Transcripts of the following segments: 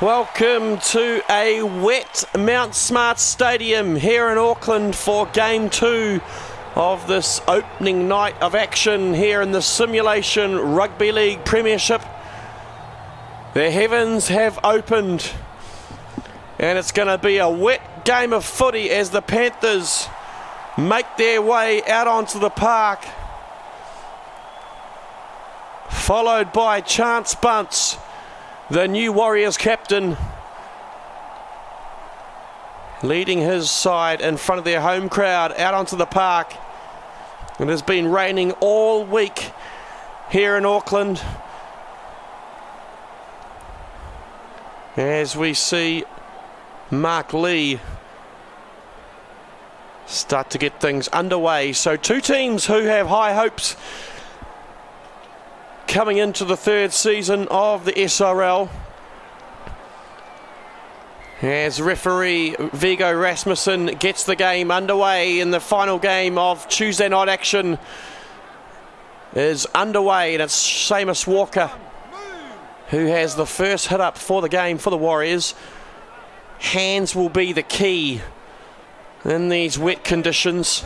Welcome to a wet Mount Smart Stadium here in Auckland for Game 2 of this opening night of action here in the Simulation Rugby League Premiership. The heavens have opened and it's going to be a wet game of footy as the Panthers make their way out onto the park, followed by Chance Bunce, the new Warriors captain, leading his side in front of their home crowd out onto the park. It has been raining all week here in Auckland as we see Mark Lee start to get things underway. So two teams who have high hopes coming into the third season of the SRL, as referee Viggo Rasmussen gets the game underway. In the final game of Tuesday night action is underway, and it's Seamus Walker who has the first hit up for the game for the Warriors. Hands will be the key in these wet conditions.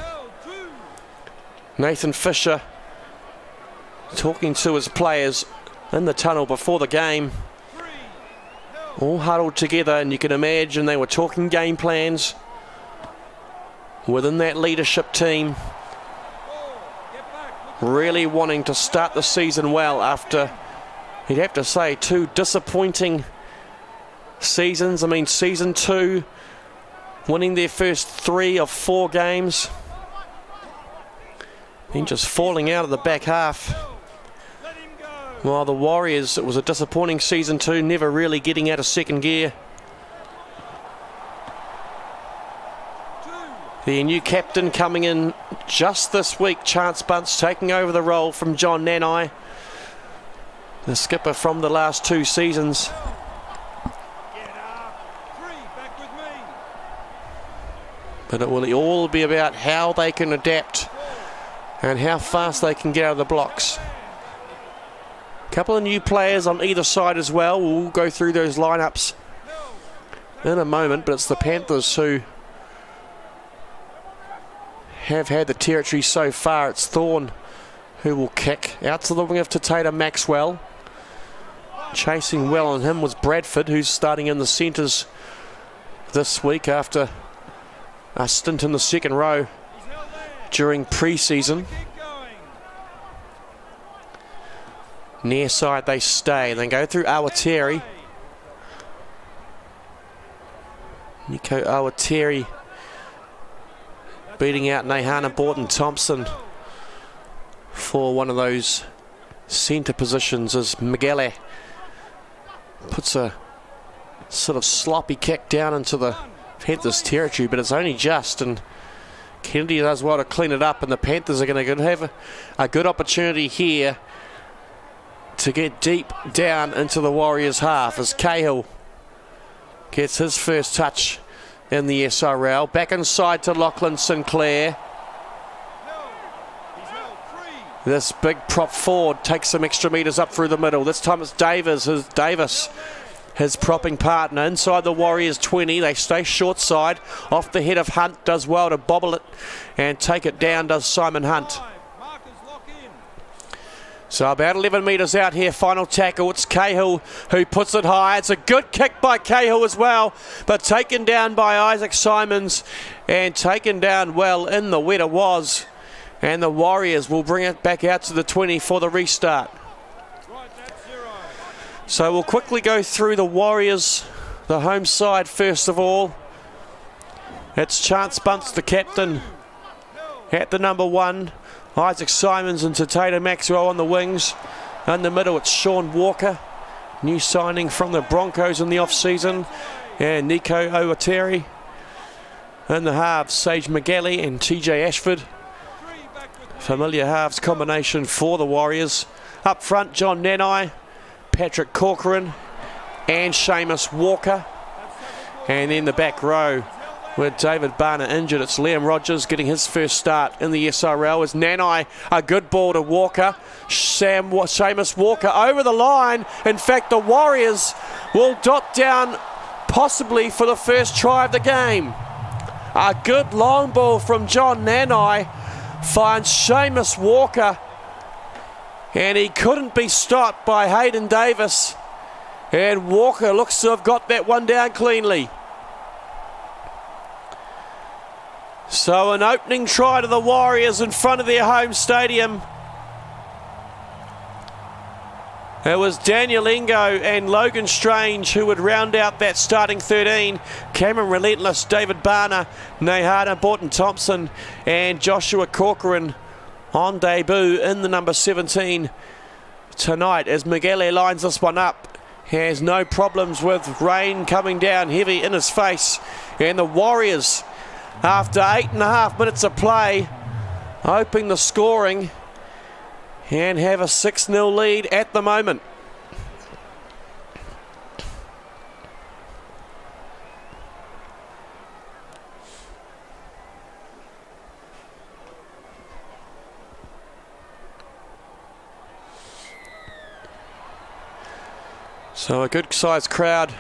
Nathan Fisher talking to his players in the tunnel before the game, all huddled together, and you can imagine they were talking game plans within that leadership team, really wanting to start the season well after, you'd have to say, two disappointing seasons. I mean, season 2 winning their first 3 of 4 games and just falling out of the back half. While the Warriors, it was a disappointing season 2, never really getting out of second gear. The new captain coming in just this week, Chance Bunce, taking over the role from John Nanai, the skipper from the last 2 seasons. But it will all be about how they can adapt and how fast they can get out of the blocks. A couple of new players on either side as well. We'll go through those lineups in a moment, but it's the Panthers who have had the territory so far. It's Thorne who will kick out to the wing of Taylor Maxwell. Chasing well on him was Bradford, who's starting in the centres this week after a stint in the second row during pre-season. Near side they stay, then go through Awatiri. Nico Awatiri beating out Nehana Borton-Thompson for one of those centre positions as Migele puts a sort of sloppy kick down into the Panthers territory, but it's only just, and Kennedy does well to clean it up, and the Panthers are going to have a good opportunity here to get deep down into the Warriors' half as Cahill gets his first touch in the SRL. Back inside to Lachlan Sinclair. This big prop forward takes some extra metres up through the middle. This time it's Davis, his propping partner, inside the Warriors 20. They stay short side. Off the head of Hunt, does well to bobble it and take it down, does Simon Hunt. So about 11 metres out here, final tackle. It's Cahill who puts it high. It's a good kick by Cahill as well, but taken down by Isaac Simons, and taken down well in the wet it was. And the Warriors will bring it back out to the 20 for the restart. So we'll quickly go through the Warriors, the home side first of all. It's Chance Bunce, the captain, at the number 1. Isaac Simons and Taylor Maxwell on the wings. In the middle it's Sean Walker, new signing from the Broncos in the off-season, and Nico Awatiri. In the halves, Sage Migele and TJ Ashford. Familiar halves combination for the Warriors. Up front, John Nanai, Patrick Corcoran and Seamus Walker. And in the back row, with David Barner injured. It's Liam Rogers getting his first start in the SRL. As Nanai, a good ball to Walker. Seamus Walker over the line. In fact, the Warriors will dot down possibly for the first try of the game. A good long ball from John Nanai finds Seamus Walker, and he couldn't be stopped by Hayden Davis, and Walker looks to have got that one down cleanly. So an opening try to the Warriors in front of their home stadium. It was Daniel Ingo and Logan Strange who would round out that starting 13. Cameron Relentless, David Barner, Nehana Borton-Thompson and Joshua Corcoran on debut in the number 17 tonight as Miguel lines this one up. Has no problems with rain coming down heavy in his face. And the Warriors, after 8.5 minutes of play, opening the scoring and have a 6-0 lead at the moment. So a good sized crowd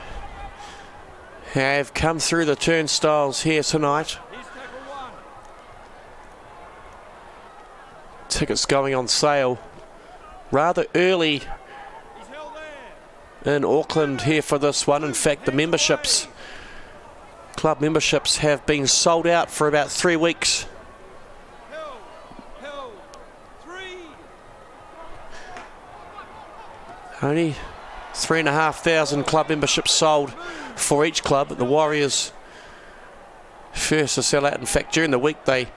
have come through the turnstiles here tonight. Tickets going on sale rather early in Auckland here for this one. In fact, the club memberships have been sold out for about 3 weeks. Only 3,500 club memberships sold for each club. The Warriors first to sell out. In fact, during the week they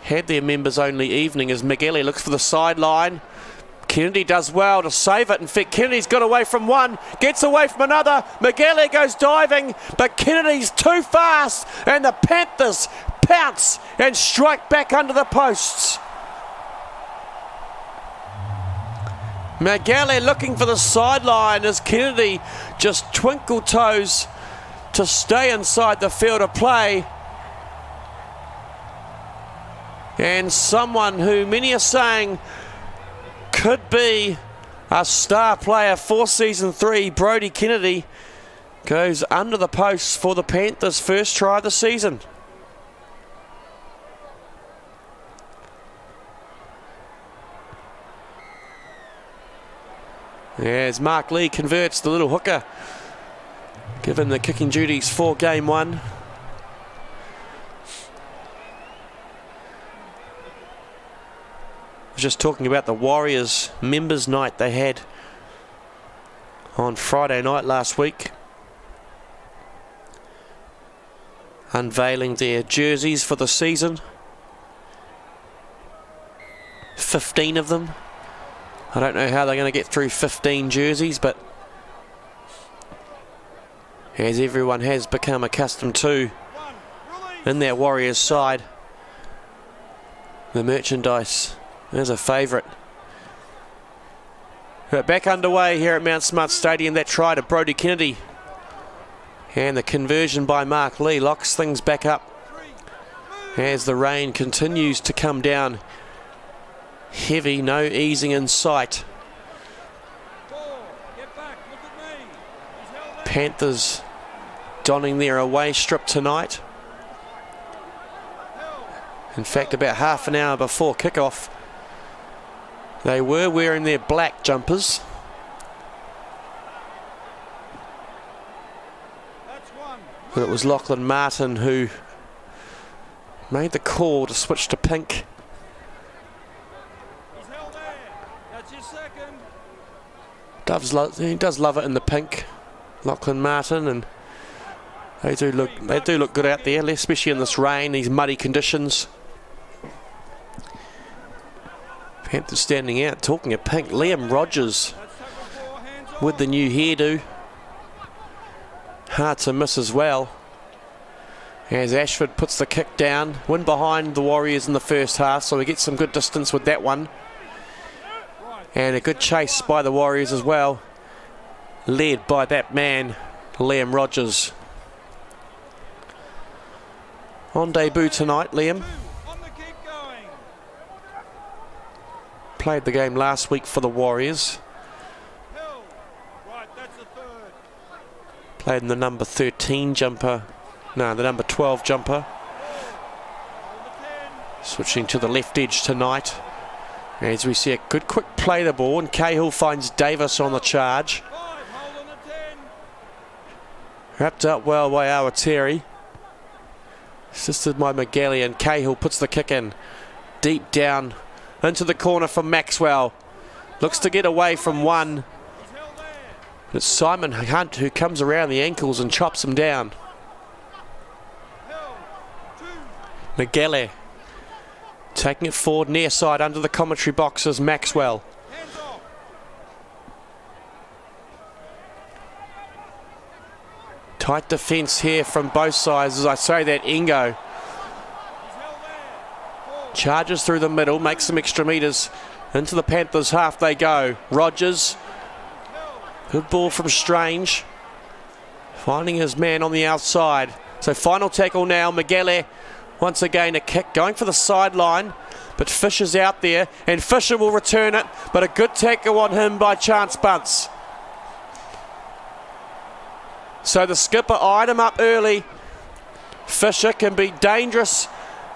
had their members only evening as Miguel looks for the sideline. Kennedy does well to save it. In fact, Kennedy's got away from one, gets away from another. Miguel goes diving, but Kennedy's too fast, and the Panthers pounce and strike back under the posts. Miguel looking for the sideline as Kennedy just twinkle toes to stay inside the field of play. And someone who many are saying could be a star player for season 3, Brodie Kennedy, goes under the posts for the Panthers' first try of the season. As Mark Lee converts the little hooker, given the kicking duties for game 1. I was just talking about the Warriors members night they had on Friday night last week, unveiling their jerseys for the season. 15 of them. I don't know how they're going to get through 15 jerseys, but as everyone has become accustomed to in their Warriors side, the merchandise is a favourite. But back underway here at Mount Smart Stadium. That try to Brodie Kennedy and the conversion by Mark Lee locks things back up as the rain continues to come down heavy, no easing in sight. Panthers donning their away strip tonight. In fact, about half an hour before kickoff, they were wearing their black jumpers. But it was Lachlan Martin who made the call to switch to pink. He does love it in the pink, Lachlan Martin, and they do look good out there, especially in this rain, these muddy conditions. Panthers standing out. Talking of pink, Liam Rogers with the new hairdo, hard to miss as well. As Ashford puts the kick down, win behind the Warriors in the first half, so we get some good distance with that one. And a good chase by the Warriors as well, led by that man, Liam Rogers. On debut tonight, Liam. Played the game last week for the Warriors. Played in the number 13 jumper. No, the number 12 jumper. Switching to the left edge tonight. As we see a good quick play the ball, and Cahill finds Davis on the charge. Wrapped up well by Awatiri. Assisted by McGalley, and Cahill puts the kick in. Deep down into the corner for Maxwell. Looks to get away from one. It's Simon Hunt who comes around the ankles and chops him down. McGalley taking it forward near side under the commentary box is Maxwell. Tight defence here from both sides. As I say that, Ingo charges through the middle, makes some extra metres into the Panthers half they go. Rogers, good ball from Strange, finding his man on the outside. So final tackle now, McGalley. Once again a kick going for the sideline, but Fisher's out there, and Fisher will return it, but a good tackle on him by Chance Bunce. So the skipper eyed him up early. Fisher can be dangerous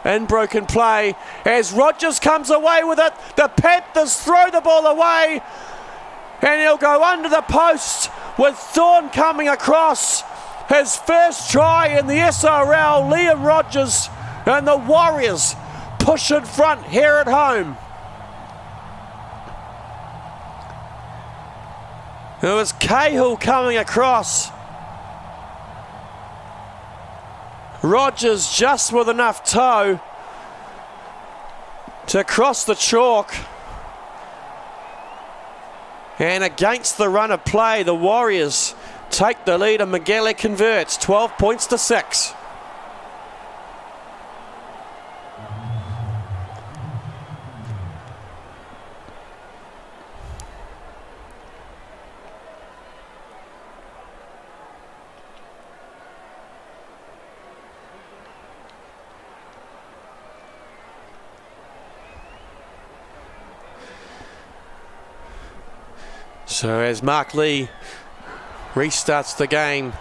in broken play as Rogers comes away with it. The Panthers throw the ball away, and he'll go under the post with Thorne coming across. His first try in the SRL, Liam Rogers, and the Warriors push in front here at home. It was Cahill coming across. Rogers just with enough toe to cross the chalk. And against the run of play, the Warriors take the lead and McGalley converts 12 points to 6. So as Mark Lee restarts the game,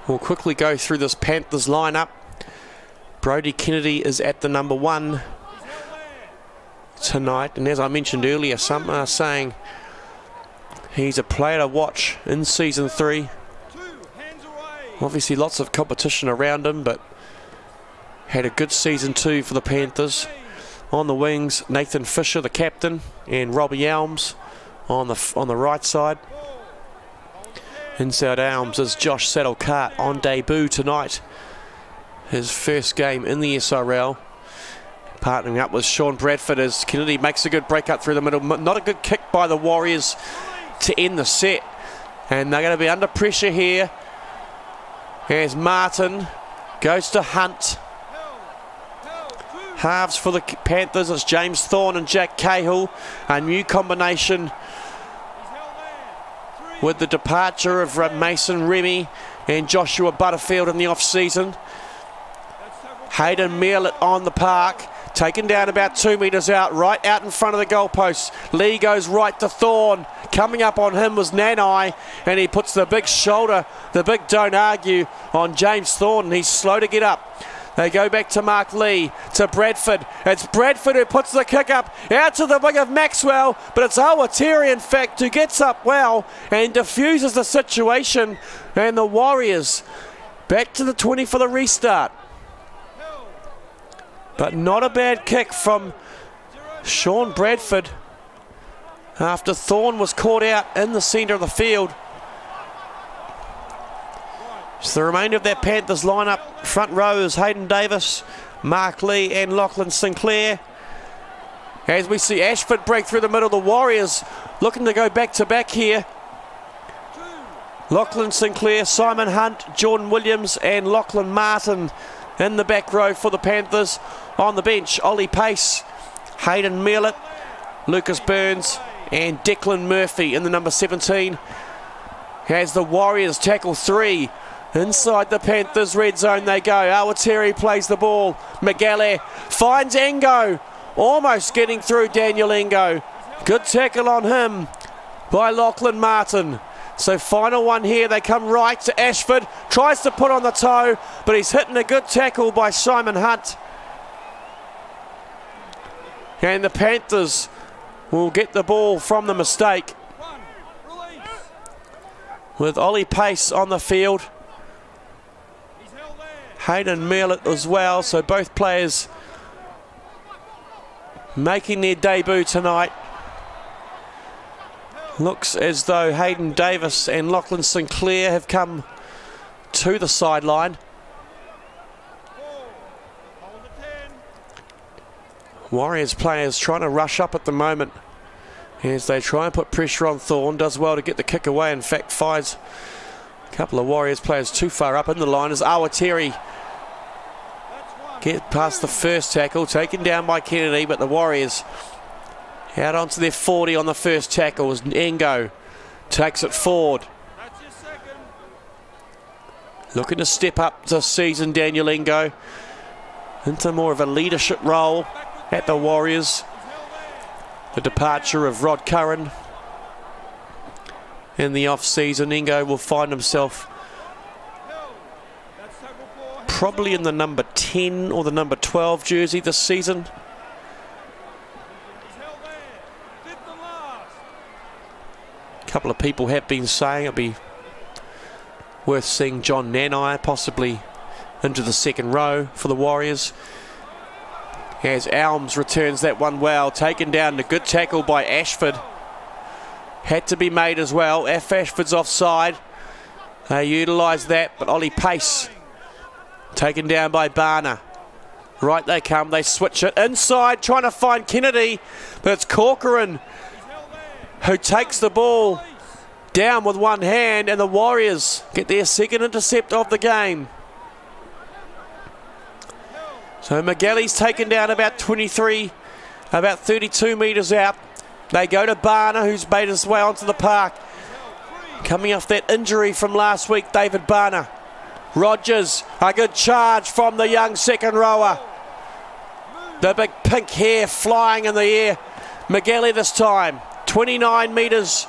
we'll quickly go through this Panthers lineup. Brodie Kennedy is at the number 1 tonight, and as I mentioned earlier, some are saying he's a player to watch in season 3. Obviously lots of competition around him, but had a good season 2 for the Panthers. On the wings, Nathan Fisher, the captain, and Robbie Elms on the right side. Inside Elms is Josh Saddle-Cart on debut tonight. His first game in the SRL. Partnering up with Sean Bradford as Kennedy makes a good break up through the middle. Not a good kick by the Warriors to end the set. And they're going to be under pressure here as Martin goes to Hunt. Halves for the Panthers, it's James Thorne and Jack Cahill. A new combination with the departure of Mason Remy and Joshua Butterfield in the off-season. Hayden Mearlett on the park, taken down about 2 metres out, right out in front of the goalpost. Lee goes right to Thorne. Coming up on him was Nanai, and he puts the big shoulder, the big don't argue, on James Thorne, and he's slow to get up. They go back to Mark Lee, to Bradford. It's Bradford who puts the kick up out to the wing of Maxwell, but it's Awatiri, in fact, who gets up well and diffuses the situation. And the Warriors back to the 20 for the restart. But not a bad kick from Sean Bradford after Thorne was caught out in the centre of the field. So the remainder of that Panthers lineup, front row is Hayden Davis, Mark Lee and Lachlan Sinclair. As we see Ashford break through the middle, the Warriors looking to go back to back here. Lachlan Sinclair, Simon Hunt, Jordan Williams and Lachlan Martin in the back row for the Panthers. On the bench, Ollie Pace, Hayden Mearlett, Lucas Burns and Declan Murphy in the number 17. As the Warriors tackle 3 Inside the Panthers red zone they go. Awatiri plays the ball. Migele finds Engo. Almost getting through Daniel Engo. Good tackle on him by Lachlan Martin. So final one here. They come right to Ashford. Tries to put on the toe, but he's hitting a good tackle by Simon Hunt. And the Panthers will get the ball from the mistake. With Ollie Pace on the field. Hayden Merlett as well. So both players making their debut tonight. Looks as though Hayden Davis and Lachlan Sinclair have come to the sideline. Warriors players trying to rush up at the moment as they try and put pressure on Thorne. Does well to get the kick away. In fact, fires a couple of Warriors players too far up in the line as Awatiri get past the first tackle, taken down by Kennedy, but the Warriors out onto their 40 on the first tackle as Engo takes it forward. Looking to step up this season, Daniel Engo, into more of a leadership role at the Warriors. The departure of Rod Curran in the off-season. Engo will find himself probably in the number 10 or the number 12 jersey this season. A couple of people have been saying it'd be worth seeing John Nanai possibly into the second row for the Warriors. As Elms returns that one well, taken down. A good tackle by Ashford. Had to be made as well. Ashford's offside. They utilise that, but Ollie Pace taken down by Barner. Right they come, they switch it inside, trying to find Kennedy, but it's Corcoran who takes the ball down with one hand, and the Warriors get their second intercept of the game. So Migele's taken down about 23, about 32 metres out. They go to Barner, who's made his way onto the park. Coming off that injury from last week, David Barner. Rogers, a good charge from the young second rower. The big pink hair flying in the air. Migele this time, 29 metres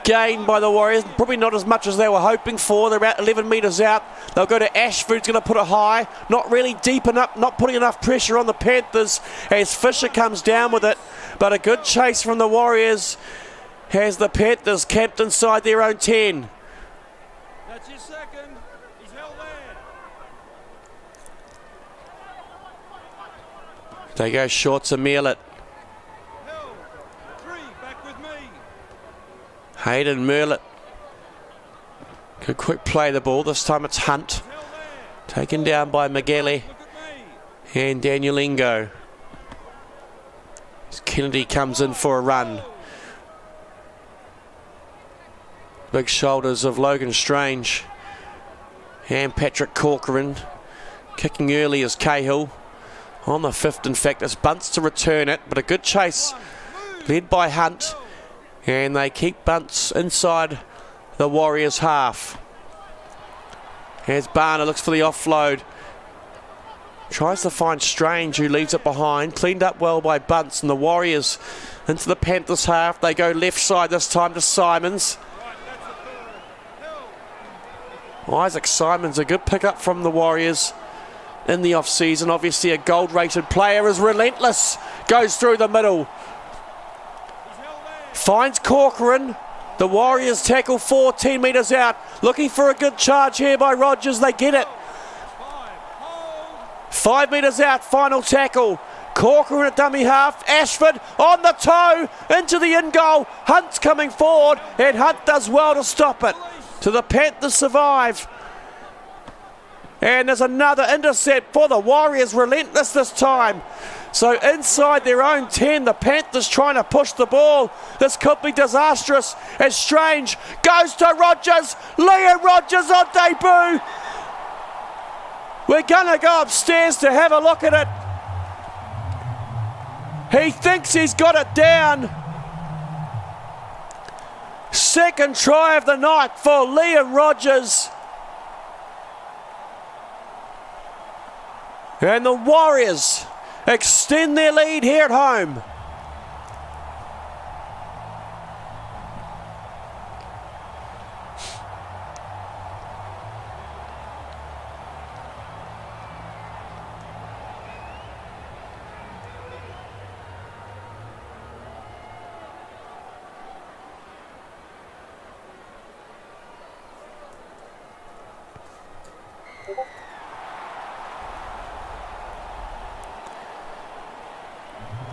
gained by the Warriors. Probably not as much as they were hoping for. They're about 11 metres out. They'll go to Ashford, who's going to put it high. Not really deep enough, not putting enough pressure on the Panthers as Fisher comes down with it. But a good chase from the Warriors has the Panthers camped inside their own 10. That's your second. He's held there. They go short to Merlett. Held. 3, back with me. Hayden Merlett. Could quick play the ball. This time it's Hunt. Taken down by Migele and Daniel Engo. As Kennedy comes in for a run. Big shoulders of Logan Strange and Patrick Corcoran. Kicking early as Cahill on the 5th. In fact, it's Bunce to return it, but a good chase led by Hunt, and they keep Bunce inside the Warriors half. As Barner looks for the offload, tries to find Strange, who leaves it behind. Cleaned up well by Bunce, and the Warriors into the Panthers half. They go left side this time to Simons. Isaac Simons, a good pickup from the Warriors in the off-season. Obviously a gold-rated player, is relentless. Goes through the middle. Finds Corcoran. The Warriors tackle 14 metres out. Looking for a good charge here by Rogers. They get it. 5 metres out, final tackle. Corcoran at dummy half. Ashford on the toe into the in goal. Hunt's coming forward, and Hunt does well to stop it. So the Panthers survive. And there's another intercept for the Warriors, relentless this time. So inside their own 10, the Panthers trying to push the ball. This could be disastrous as Strange goes to Rogers. Liam Rogers on debut. We're going to go upstairs to have a look at it. He thinks he's got it down. Second try of the night for Liam Rogers. And the Warriors extend their lead here at home.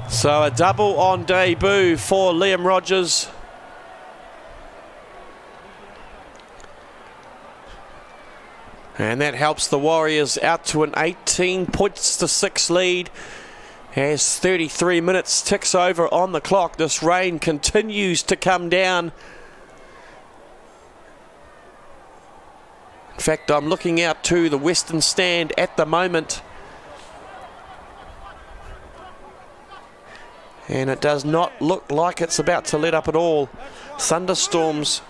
So a double on debut for Liam Rogers. And that helps the Warriors out to an 18 points to 6 lead as 33 minutes ticks over on the clock. This rain continues to come down. In fact, I'm looking out to the western stand at the moment, and it does not look like it's about to let up at all. Thunderstorms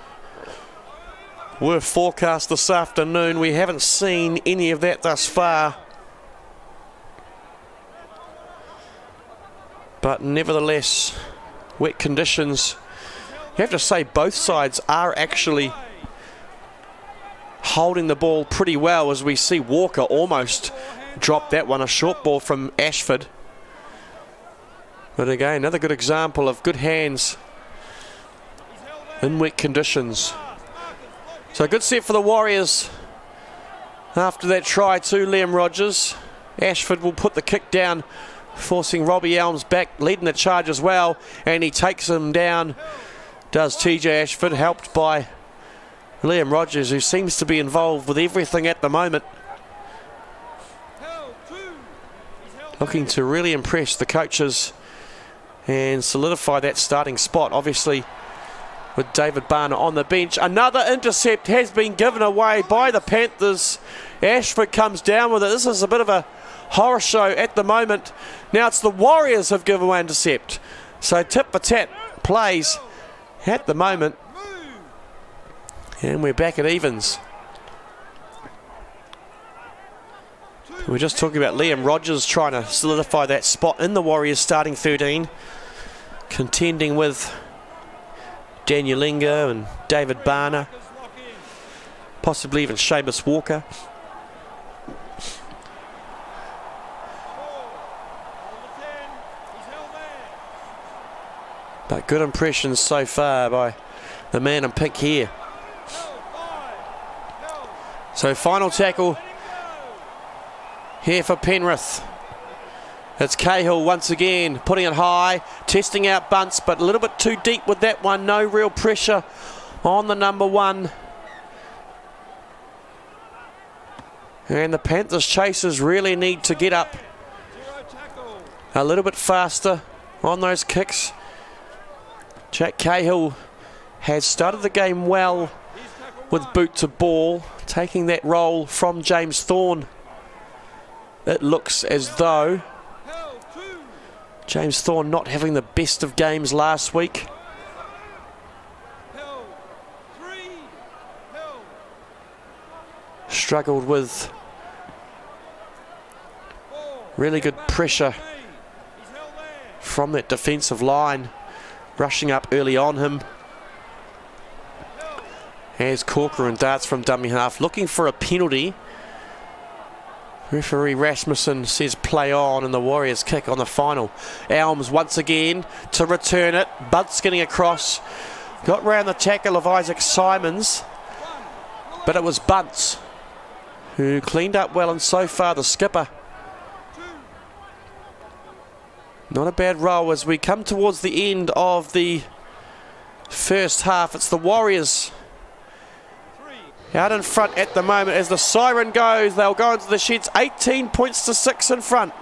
were forecast this afternoon. We haven't seen any of that thus far, but nevertheless, wet conditions. You have to say both sides are actually holding the ball pretty well, as we see Walker almost drop that one, a short ball from Ashford. But again, another good example of good hands in wet conditions. So a good set for the Warriors after that try to Liam Rogers. Ashford will put the kick down, forcing Robbie Elms back, leading the charge as well, and he takes him down, does TJ Ashford, helped by Liam Rogers, who seems to be involved with everything at the moment, looking to really impress the coaches and solidify that starting spot, obviously with David Barner on the bench. Another intercept has been given away by the Panthers. Ashford comes down with it. This is a bit of a horror show at the moment. Now it's the Warriors have given away intercept. So tit for tat plays at the moment. And we're back at evens. We're just talking about Liam Rogers trying to solidify that spot in the Warriors starting 13, contending with Daniel Lingo and David Barner, possibly even Seamus Walker. But good impressions so far by the man in pink here. So final tackle here for Penrith. It's Cahill once again, putting it high, testing out Bunce, but a little bit too deep with that one. No real pressure on the number one. And the Panthers chasers really need to get up a little bit faster on those kicks. Jack Cahill has started the game well with boot to ball, taking that role from James Thorne. It looks as though James Thorne not having the best of games last week. Struggled with really good pressure from that defensive line, rushing up early on him. As Corcoran darts from dummy half, looking for a penalty. Referee Rasmussen says play on, and the Warriors kick on the final. Elms once again to return it. Bunce getting across. Got round the tackle of Isaac Simons, but it was Bunce who cleaned up well, and so far the skipper. Not a bad roll as we come towards the end of the first half. It's the Warriors out in front at the moment. As the siren goes, they'll go into the sheds. 18 points to 6 in front.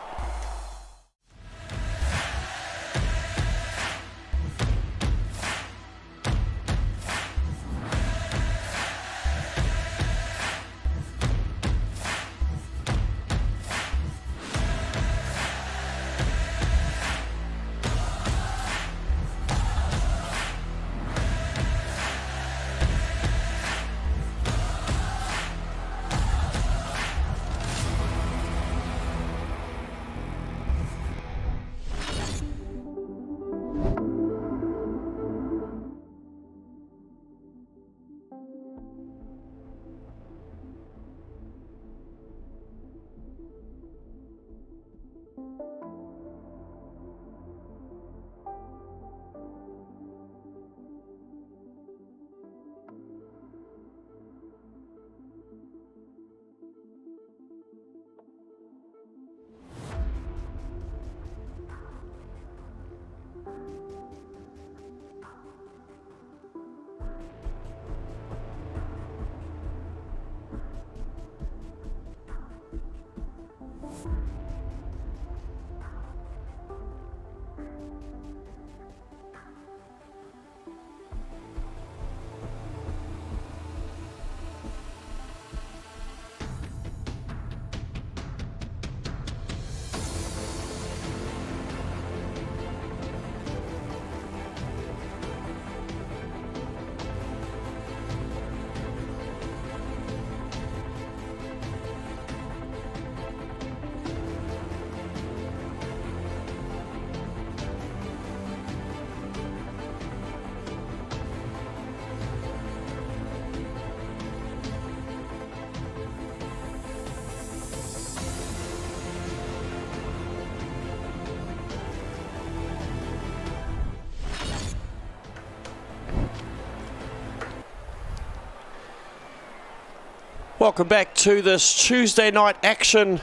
Welcome back to this Tuesday night action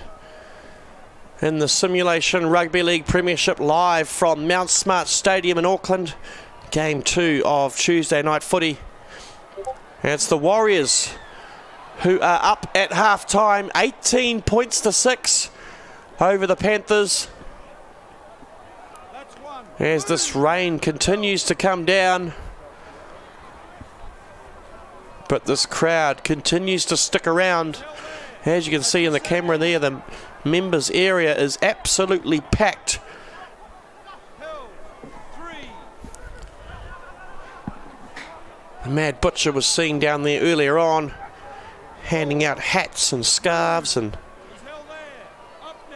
in the Simulation Rugby League Premiership live from Mount Smart Stadium in Auckland. Game 2 of Tuesday night footy. And it's the Warriors who are up at half time, 18 points to 6 over the Panthers. As this rain continues to come down, but this crowd continues to stick around. As you can see in the camera there, the members area is absolutely packed. The Mad Butcher was seen down there earlier on, handing out hats and scarves and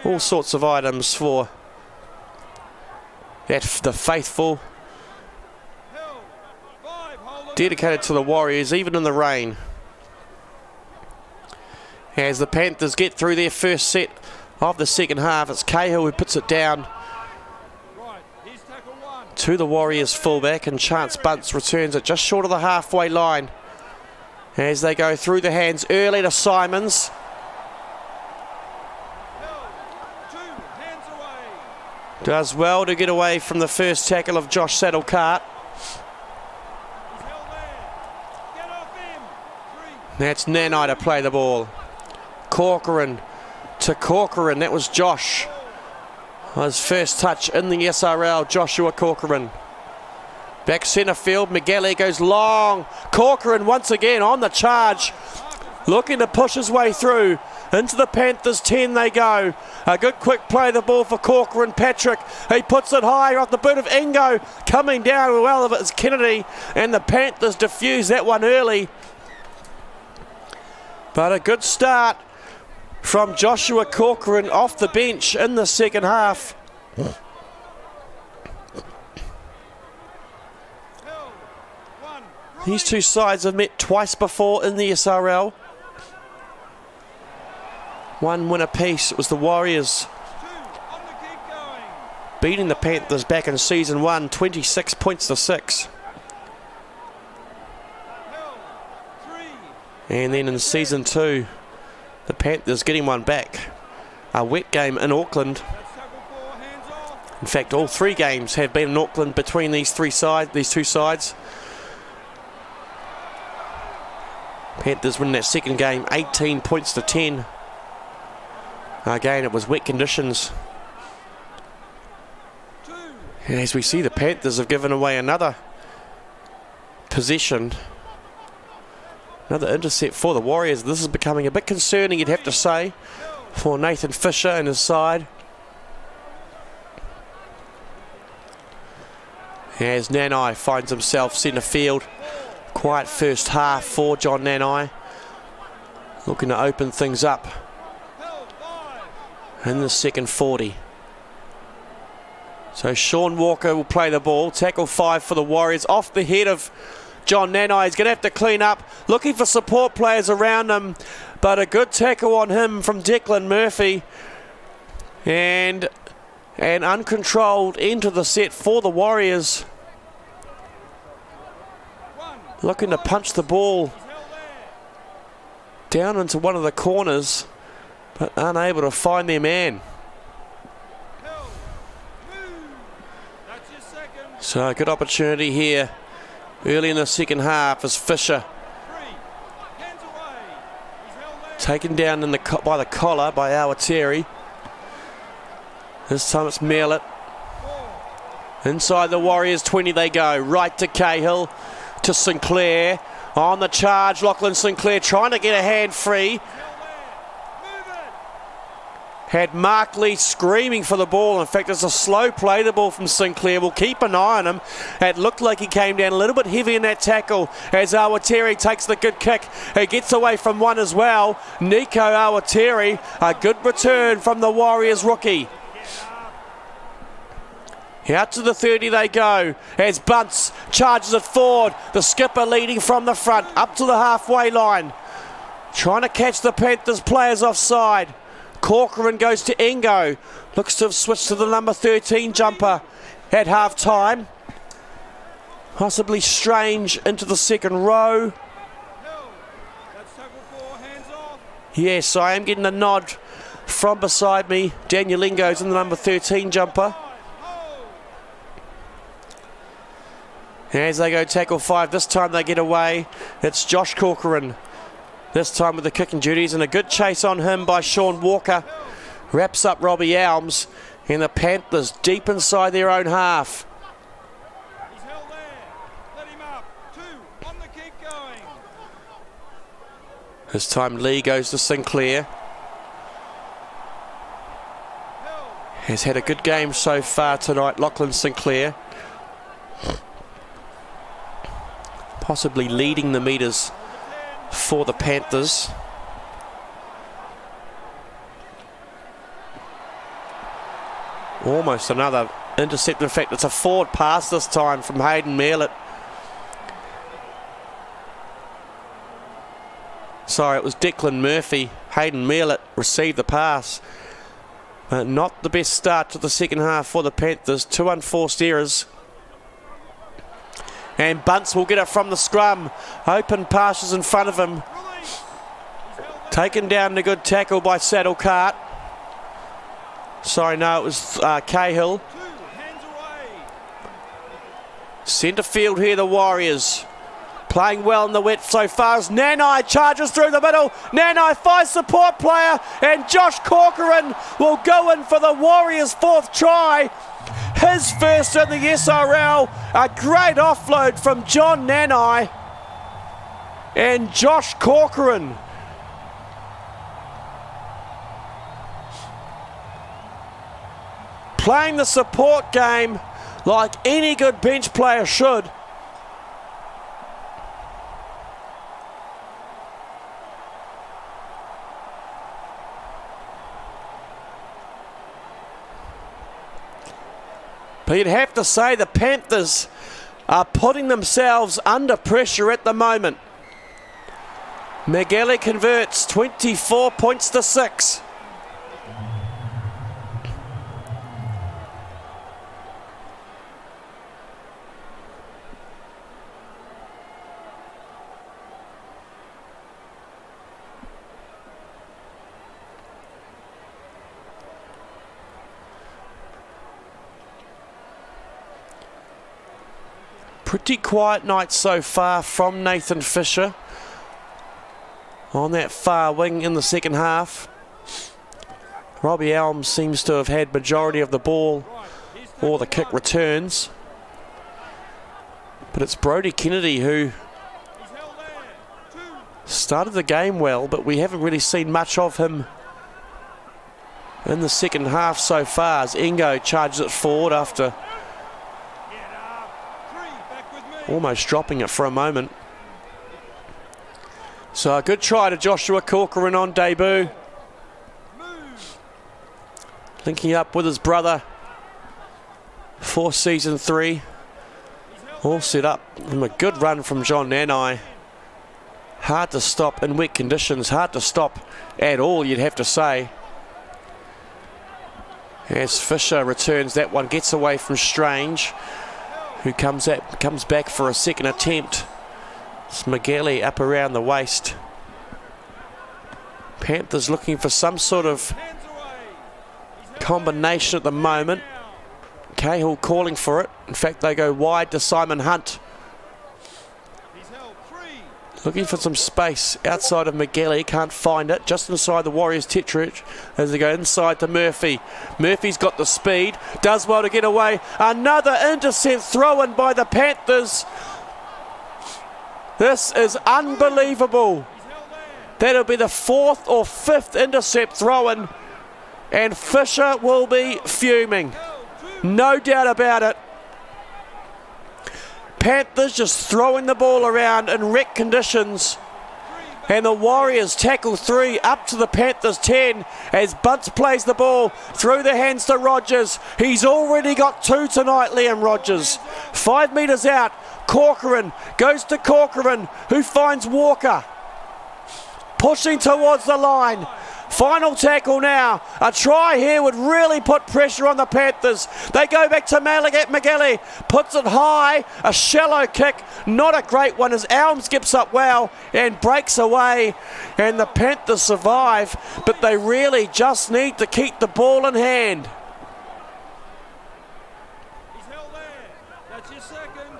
all sorts of items for the faithful, dedicated to the Warriors, even in the rain. As the Panthers get through their first set of the second half, it's Cahill who puts it down to the Warriors fullback, and Chance Bunce returns it just short of the halfway line as they go through the hands early to Simons. Does well to get away from the first tackle of Josh Saddlecart. That's Nanai to play the ball. Corcoran to Corcoran. That was Josh. His first touch in the SRL, Joshua Corcoran. Back centre field, McGalley goes long. Corcoran once again on the charge, looking to push his way through. Into the Panthers 10 they go. A good quick play the ball for Corcoran. Patrick, he puts it higher off the boot of Ingo. Coming down well of it is Kennedy, and the Panthers diffuse that one early. But a good start from Joshua Corcoran off the bench in the second half. These two sides have met twice before in the SRL. One win apiece. It was the Warriors beating the Panthers back in season 1, 26 points to 6. And then in season 2, the Panthers getting one back. A wet game in Auckland. In fact, all 3 games have been in Auckland between these two sides. Panthers win that second game 18 points to 10. Again, it was wet conditions. And as we see, the Panthers have given away another possession. Another intercept for the Warriors. This is becoming a bit concerning, you'd have to say, for Nathan Fisher and his side. As Nanai finds himself centre field. Quiet first half for John Nanai. Looking to open things up in the second 40. So Sean Walker will play the ball. Tackle 5 for the Warriors. Off the head of John Nanai. He's going to have to clean up. Looking for support players around him. But a good tackle on him from Declan Murphy. And an uncontrolled into the set for the Warriors. Looking to punch the ball down into one of the corners, but unable to find their man. So a good opportunity here early in the second half as Fisher taken down by the collar by Awatiri. This time it's Merlett. Inside the Warriors 20 they go. Right to Cahill, to Sinclair. On the charge, Lachlan Sinclair trying to get a hand free. Had Mark Lee screaming for the ball. In fact, it's a slow play the ball from Sinclair. We'll keep an eye on him. It looked like he came down a little bit heavy in that tackle as Awatiri takes the good kick. He gets away from one as well. Nico Awatiri, a good return from the Warriors rookie. Out to the 30 they go as Bunce charges it forward. The skipper leading from the front up to the halfway line. Trying to catch the Panthers players offside. Corcoran goes to Ingo. Looks to have switched to the number 13 jumper at half time. Possibly Strange into the second row. Yes, I am getting a nod from beside me. Daniel Lingo's in the number 13 jumper. As they go tackle 5, this time they get away. It's Josh Corcoran, this time with the kicking duties, and a good chase on him by Sean Walker. Wraps up Robbie Elms, and the Panthers deep inside their own half. He's held there. Let him up. 2 on the kick going. This time Lee goes to Sinclair. Has had a good game so far tonight, Lachlan Sinclair. Possibly leading the metres for the Panthers. Almost another intercept. In fact, it's a forward pass this time from Hayden Merlett. Sorry, it was Declan Murphy. Hayden Merlett received the pass. Not the best start to the second half for the Panthers. 2 unforced errors. And Bunce will get it from the scrum. Open passes in front of him. Taken down in a good tackle by Saddle Cart. Sorry, no, it was Cahill. Centre field here, the Warriors. Playing well in the wet so far as Nanai charges through the middle. Nanai finds support player, and Josh Corcoran will go in for the Warriors' 4th try. His first in the SRL. A great offload from John Nanai. And Josh Corcoran playing the support game like any good bench player should. But you'd have to say the Panthers are putting themselves under pressure at the moment. McGalley converts 24 points to 6. Pretty quiet night so far from Nathan Fisher on that far wing in the second half. Robbie Elms seems to have had majority of the ball or the kick returns. But it's Brodie Kennedy who started the game well, but we haven't really seen much of him in the second half so far as Ingo charges it forward after almost dropping it for a moment. So a good try to Joshua Corcoran on debut. Linking up with his brother for season 3. All set up. And a good run from John Nanai. Hard to stop in wet conditions. Hard to stop at all, you'd have to say. As Fisher returns that one, gets away from Strange, who comes back for a second attempt. It's McGalley up around the waist. Panthers looking for some sort of combination at the moment. Cahill calling for it. In fact, they go wide to Simon Hunt. Looking for some space outside of McGalley, can't find it. Just inside the Warriors' territory as they go inside to Murphy. Murphy's got the speed, does well to get away. Another intercept throw in by the Panthers. This is unbelievable. That'll be the 4th or 5th intercept throw in, and Fisher will be fuming. No doubt about it. Panthers just throwing the ball around in wreck conditions, and the Warriors tackle 3 up to the Panthers 10 as Bunce plays the ball through the hands to Rogers. He's already got 2 tonight, Liam Rogers. 5 metres out, Corcoran goes to Corcoran, who finds Walker pushing towards the line. Final tackle now. A try here would really put pressure on the Panthers. They go back to McGalley. Puts it high. A shallow kick. Not a great one as Elms gets up well and breaks away. And the Panthers survive. But they really just need to keep the ball in hand. He's held there. That's your second.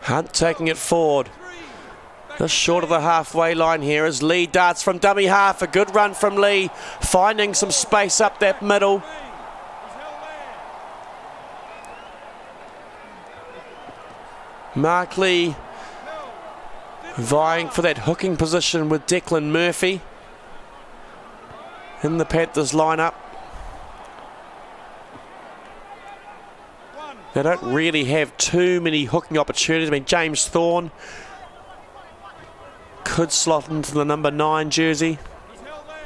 Hunt taking it forward. Just short of the halfway line here as Lee darts from dummy half. A good run from Lee, finding some space up that middle. Mark Lee vying for that hooking position with Declan Murphy in the Panthers lineup. They don't really have too many hooking opportunities. I mean, James Thorne could slot into the number 9 jersey. He's held there.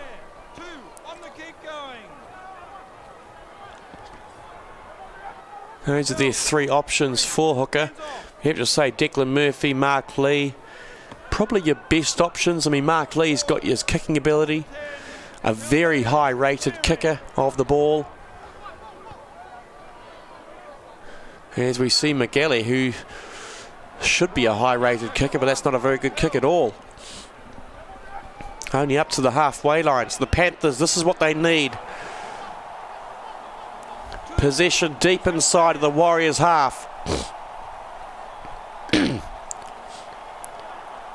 2 on the kick going. Those are their 3 options for hooker. You have to say Declan Murphy, Mark Lee, probably your best options. I mean, Mark Lee's got his kicking ability, a very high rated kicker of the ball. As we see McGalley, who should be a high-rated kicker, but that's not a very good kick at all. Only up to the halfway line. So the Panthers, this is what they need. Possession deep inside of the Warriors' half.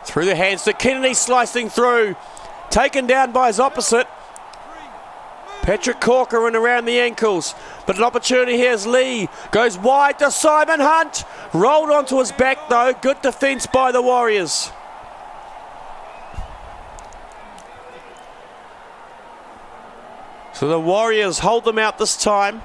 Through the hands to Kennedy, slicing through. Taken down by his opposite. Patrick Corcoran around the ankles, but an opportunity here as Lee goes wide to Simon Hunt. Rolled onto his back though, good defence by the Warriors. So the Warriors hold them out this time.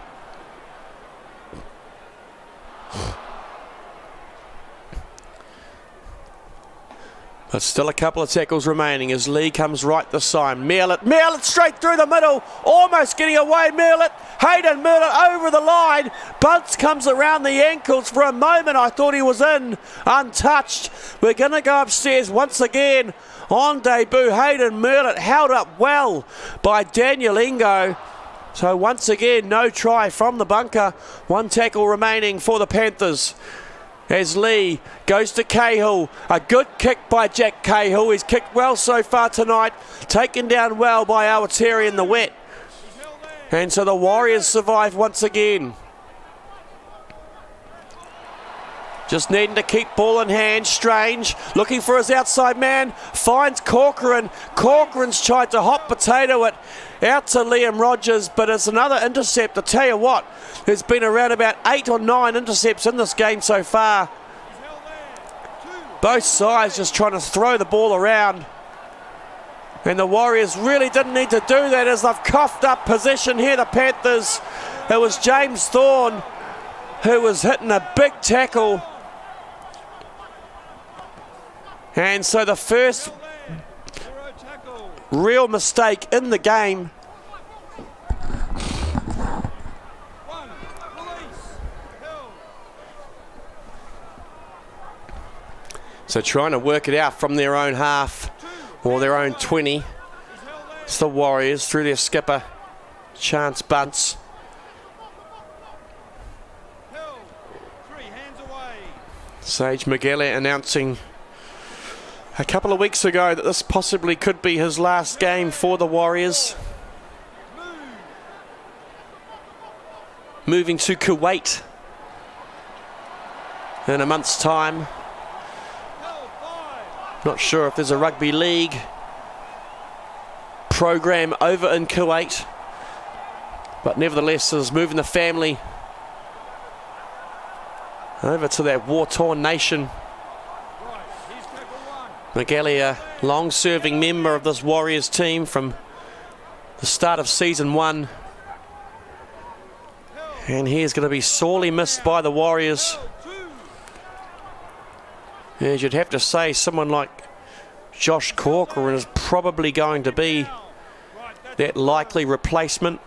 But still a couple of tackles remaining as Lee comes right this time. Merlett straight through the middle, almost getting away. Hayden Merlett over the line. Bunce comes around the ankles. For a moment I thought he was in, untouched. We're going to go upstairs once again. On debut, Hayden Merlett held up well by Daniel Ingo. So once again, no try from the bunker. 1 tackle remaining for the Panthers. As Lee goes to Cahill. A good kick by Jack Cahill. He's kicked well so far tonight. Taken down well by Awatiri in the wet. And so the Warriors survive once again. Just needing to keep ball in hand. Strange looking for his outside man. Finds Corcoran. Corcoran's tried to hot potato it out to Liam Rogers, but it's another intercept. I tell you what, there's been around about 8 or 9 intercepts in this game so far. Both sides just trying to throw the ball around. And the Warriors really didn't need to do that as they've coughed up possession here, the Panthers. It was James Thorne who was hitting a big tackle. And so the first real mistake in the game. So trying to work it out from their own half or their own 20. It's the Warriors through their skipper, Chance Bunce. Sage McGalley announcing a couple of weeks ago that this possibly could be his last game for the Warriors. Moving to Kuwait in a month's time. Not sure if there's a rugby league program over in Kuwait, but nevertheless is moving the family over to that war-torn nation. McGalley, a long-serving member of this Warriors team from the start of season 1. And he is going to be sorely missed by the Warriors. As you'd have to say, someone like Josh Corcoran is probably going to be that likely replacement.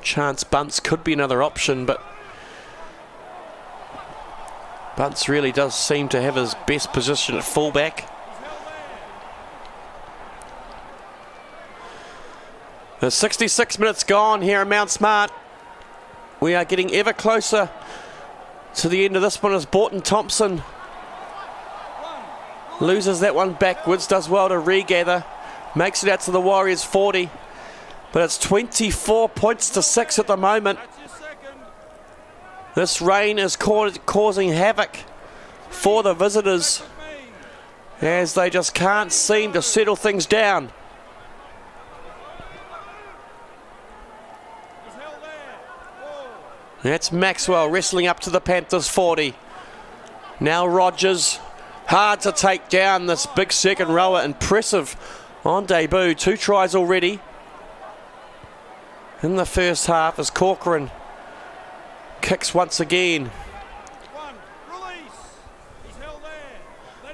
Chance Bunce could be another option, but Bunce really does seem to have his best position at fullback. There's 66 minutes gone here in Mount Smart. We are getting ever closer to the end of this one as Borton Thompson loses that one backwards, does well to regather, makes it out to the Warriors 40. But it's 24 points to 6 at the moment. This rain is causing havoc for the visitors as they just can't seem to settle things down. That's Maxwell wrestling up to the Panthers 40. Now Rogers, hard to take down this big second rower. Impressive on debut, 2 tries already in the first half as Corcoran kicks once again.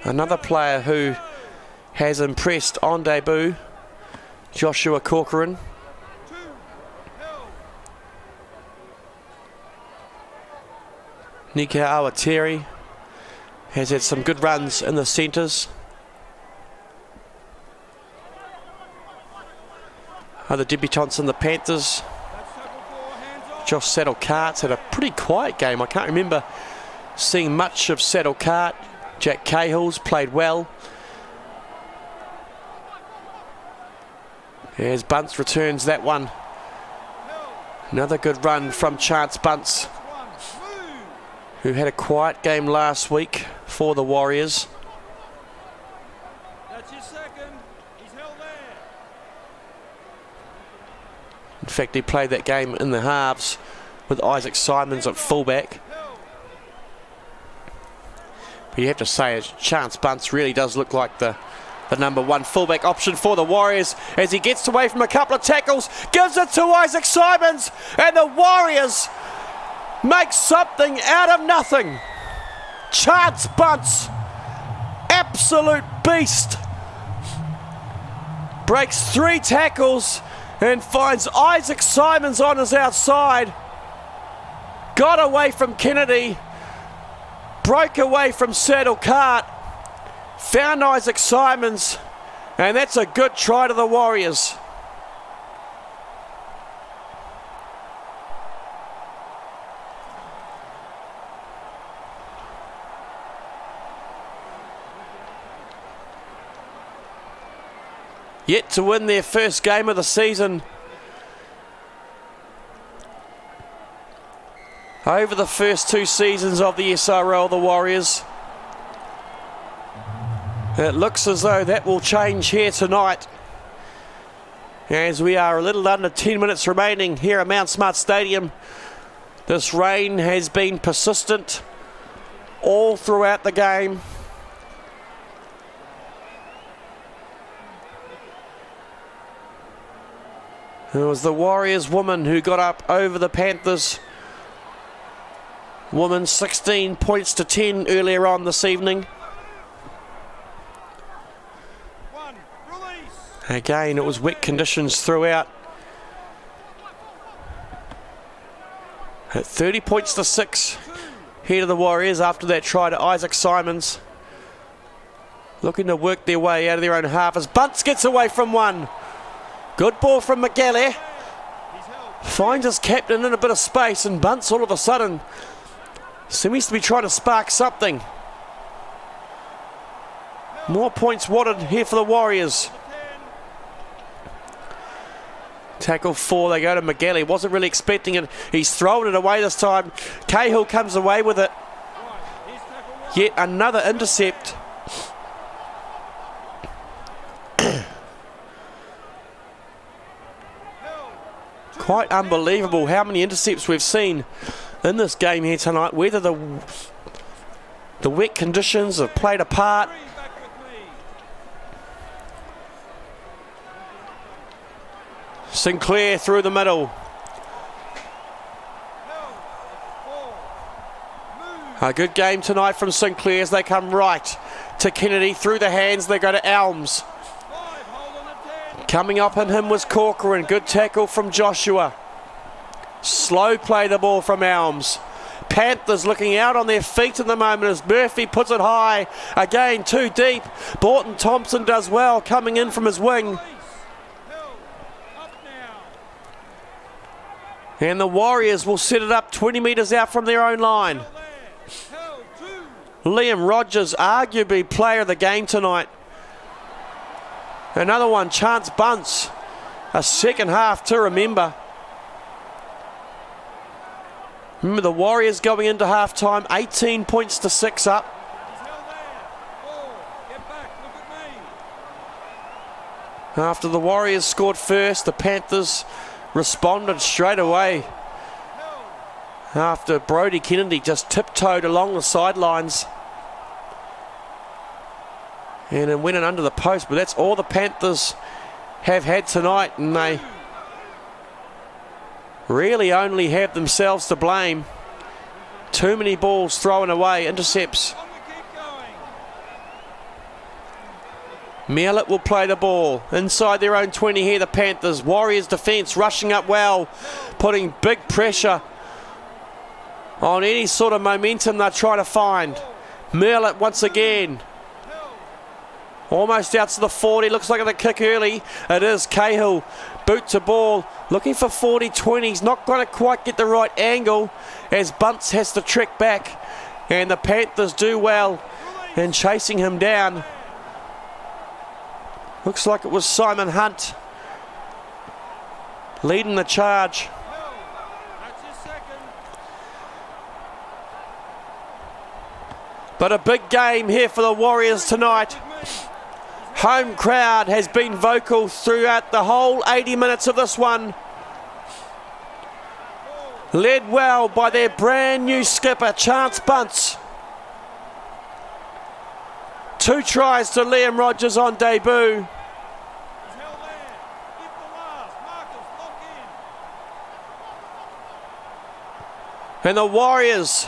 Another player who has impressed on debut, Joshua Corcoran. Nika Awatiri has had some good runs in the centres. Other debutants in the Panthers. Josh Saddle-Cart's had a pretty quiet game. I can't remember seeing much of Saddle-Cart. Jack Cahill's played well. As Bunce returns that one. Another good run from Chance Bunce, who had a quiet game last week for the Warriors. That's his second. He's held there. In fact, he played that game in the halves with Isaac Simons at fullback. But you have to say, Chance Bunce really does look like the number one fullback option for the Warriors as he gets away from a couple of tackles, gives it to Isaac Simons, and the Warriors make something out of nothing. Chance Bunce, absolute beast, breaks 3 tackles and finds Isaac Simons on his outside. Got away from Kennedy, broke away from Saddle-Cart, found Isaac Simons, and that's a good try to the Warriors. Yet to win their first game of the season. Over the first 2 seasons of the SRL, the Warriors. It looks as though that will change here tonight, as we are a little under 10 minutes remaining here at Mount Smart Stadium. This rain has been persistent all throughout the game. It was the Warriors woman who got up over the Panthers woman 16 points to 10 earlier on this evening. Again, it was wet conditions throughout. At 30 points to 6 here to the Warriors after that try to Isaac Simons. Looking to work their way out of their own half as Bunce gets away from one. Good ball from McGalley. Finds his captain in a bit of space, and Bunce all of a sudden seems to be trying to spark something. More points wanted here for the Warriors. Tackle 4, they go to McGalley. Wasn't really expecting it. He's thrown it away this time. Cahill comes away with it. Yet another intercept. Quite unbelievable how many intercepts we've seen in this game here tonight. Whether the wet conditions have played a part. Sinclair through the middle. A good game tonight from Sinclair as they come right to Kennedy. Through the hands, they go to Elms. Coming up on him was Corcoran. Good tackle from Joshua. Slow play the ball from Elms. Panthers looking out on their feet at the moment as Murphy puts it high. Again, too deep. Borton Thompson does well coming in from his wing. And the Warriors will set it up 20 metres out from their own line. Liam Rogers, arguably player of the game tonight. Another one, Chance Bunce. A second half to remember. Remember the Warriors going into half-time, 18 points to 6 up. After the Warriors scored first, the Panthers responded straight away. After Brodie Kennedy just tiptoed along the sidelines. And it went in under the post, but that's all the Panthers have had tonight, and they really only have themselves to blame. Too many balls thrown away, intercepts. Mellett will play the ball inside their own 20 here, the Panthers. Warriors defence rushing up well, putting big pressure on any sort of momentum they're trying to find. Mellett once again. Almost out to the 40, looks like the kick early. It is Cahill, boot to ball, looking for 40-20. He's not going to quite get the right angle as Bunce has to trek back. And the Panthers do well in chasing him down. Looks like it was Simon Hunt leading the charge. But a big game here for the Warriors tonight. Home crowd has been vocal throughout the whole 80 minutes of this one. Led well by their brand new skipper, Chance Bunce. 2 tries to Liam Rogers on debut. And the Warriors,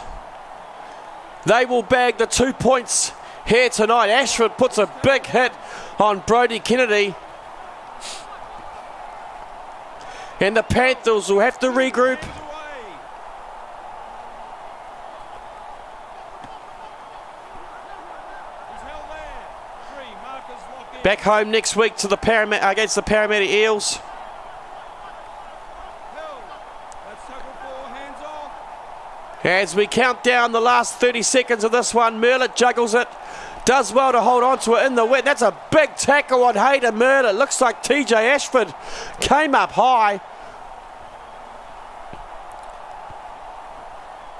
they will bag the 2 points here tonight. Ashford puts a big hit on Brodie Kennedy. And the Panthers will have to regroup. Back home next week to the against the Parramatta Eels. As we count down the last 30 seconds of this one, Mellett juggles it. Does well to hold on to it in the wet. That's a big tackle on Hayden Mellett. Looks like TJ Ashford came up high.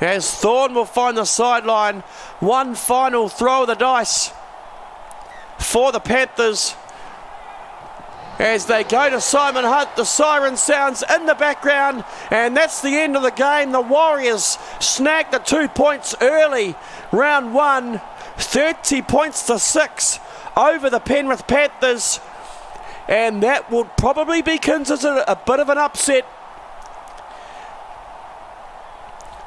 As Thorne will find the sideline. One final throw of the dice for the Panthers. As they go to Simon Hunt, the siren sounds in the background, and that's the end of the game. The Warriors snagged the 2 points early. Round 1, 30 points to 6 over the Penrith Panthers, and that would probably be considered a bit of an upset.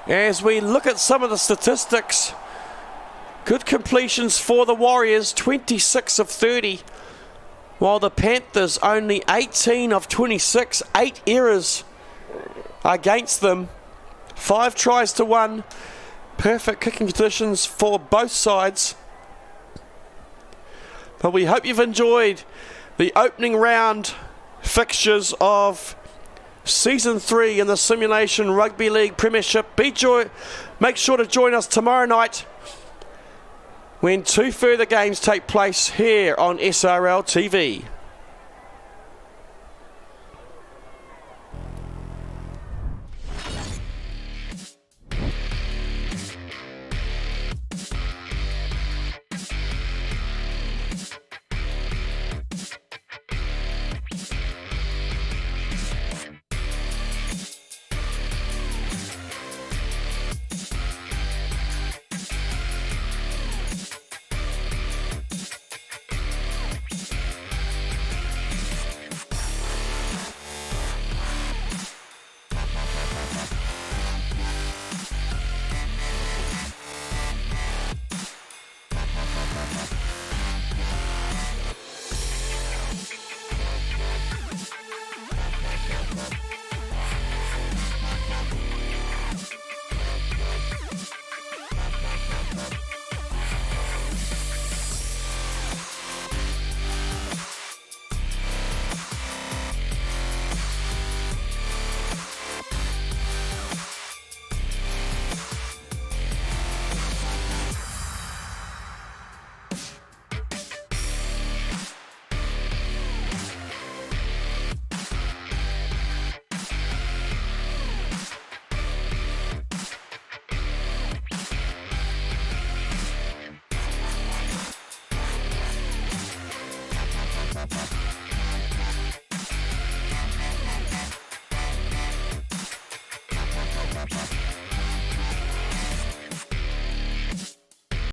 As we look at some of the statistics, good completions for the Warriors, 26 of 30. While the Panthers only 18 of 26, 8 errors against them. 5 tries to 1. Perfect kicking conditions for both sides. But we hope you've enjoyed the opening round fixtures of Season 3 in the Simulation Rugby League Premiership. Make sure to join us tomorrow night when 2 further games take place here on SRL TV. Ball.